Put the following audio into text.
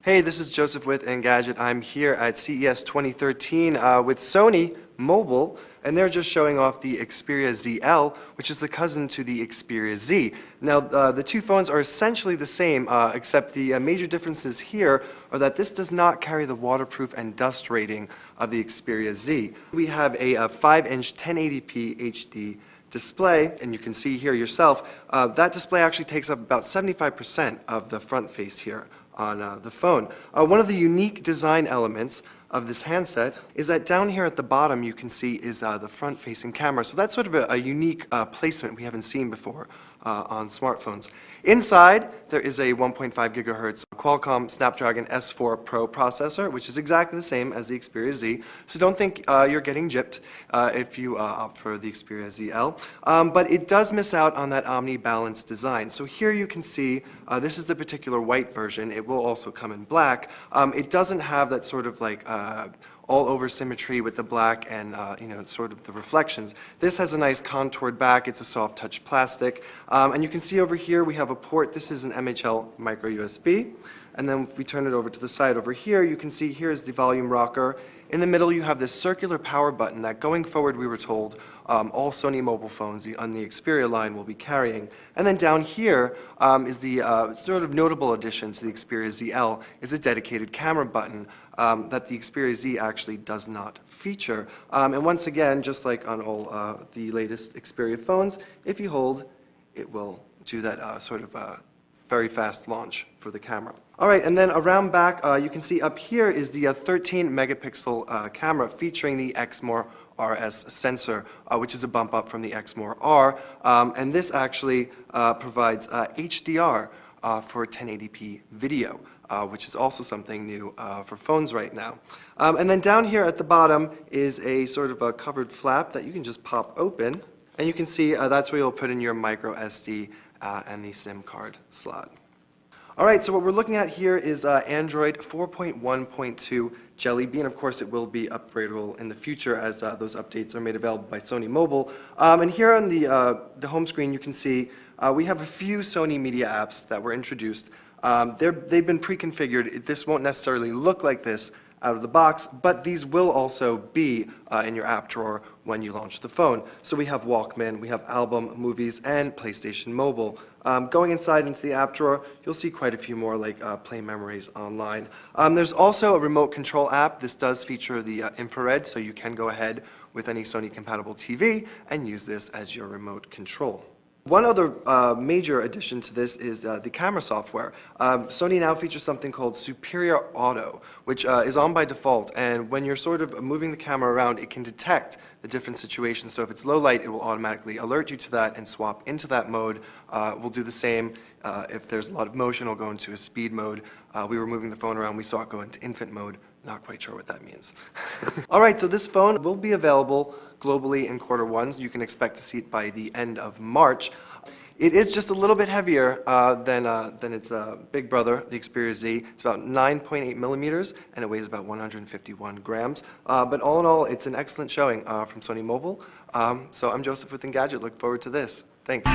Hey, this is Joseph with Engadget. I'm here at CES 2013 with Sony Mobile, and they're just showing off the Xperia ZL, which is the cousin to the Xperia Z. Now, the two phones are essentially the same, except the major differences here are that this does not carry the waterproof and dust rating of the Xperia Z. We have a 5-inch 1080p HD display, and you can see here yourself, that display actually takes up about 75% of the front face here on the phone. One of the unique design elements of this handset is that down here at the bottom you can see is the front-facing camera. So that's sort of a unique placement we haven't seen before on smartphones. Inside, there is a 1.5 gigahertz Qualcomm Snapdragon S4 Pro processor, which is exactly the same as the Xperia Z. So don't think you're getting gypped if you opt for the Xperia ZL. But it does miss out on that omni-balance design. So here you can see this is the particular white version. It will also come in black. It doesn't have that sort of like all-over symmetry with the black and sort of the reflections. This has a nice contoured back. It's a soft touch plastic. And you can see over here we have a port. This is an MHL micro USB. And then if we turn it over to the side over here, you can see here's the volume rocker. In the middle you have this circular power button that going forward we were told all Sony mobile phones on the Xperia line will be carrying. And then down here is the sort of notable addition to the Xperia ZL is a dedicated camera button that the Xperia Z actually does not feature. And once again, just like on all the latest Xperia phones, if you hold, it will do that sort of very fast launch for the camera. All right, and then around back, you can see up here is the 13 megapixel camera featuring the Exmor RS sensor, which is a bump up from the Exmor R. And this actually provides HDR for 1080p video, which is also something new for phones right now. And then down here at the bottom is a sort of a covered flap that you can just pop open. And you can see that's where you'll put in your micro SD and the SIM card slot. All right, so what we're looking at here is Android 4.1.2 Jelly Bean. Of course, it will be upgradable in the future as those updates are made available by Sony Mobile. And here on the home screen, you can see we have a few Sony media apps that were introduced. They've been pre-configured. This won't necessarily look like this out of the box, but these will also be in your app drawer when you launch the phone. So we have Walkman, we have Album, Movies, and PlayStation Mobile. Going inside into the app drawer, you'll see quite a few more like Play Memories online. There's also a remote control app. This does feature the infrared, so you can go ahead with any Sony compatible TV and use this as your remote control. One other major addition to this is the camera software. Sony now features something called Superior Auto, which is on by default, and when you're sort of moving the camera around, it can detect the different situations. So if it's low light, it will automatically alert you to that and swap into that mode. We'll do the same if there's a lot of motion, it'll go into a speed mode. We were moving the phone around, we saw it go into infant mode. Not quite sure what that means. All right, so this phone will be available globally in Q1. So you can expect to see it by the end of March. It is just a little bit heavier than its big brother, the Xperia Z. It's about 9.8 millimeters, and it weighs about 151 grams. But all in all, it's an excellent showing from Sony Mobile. So I'm Joseph with Engadget. Look forward to this. Thanks.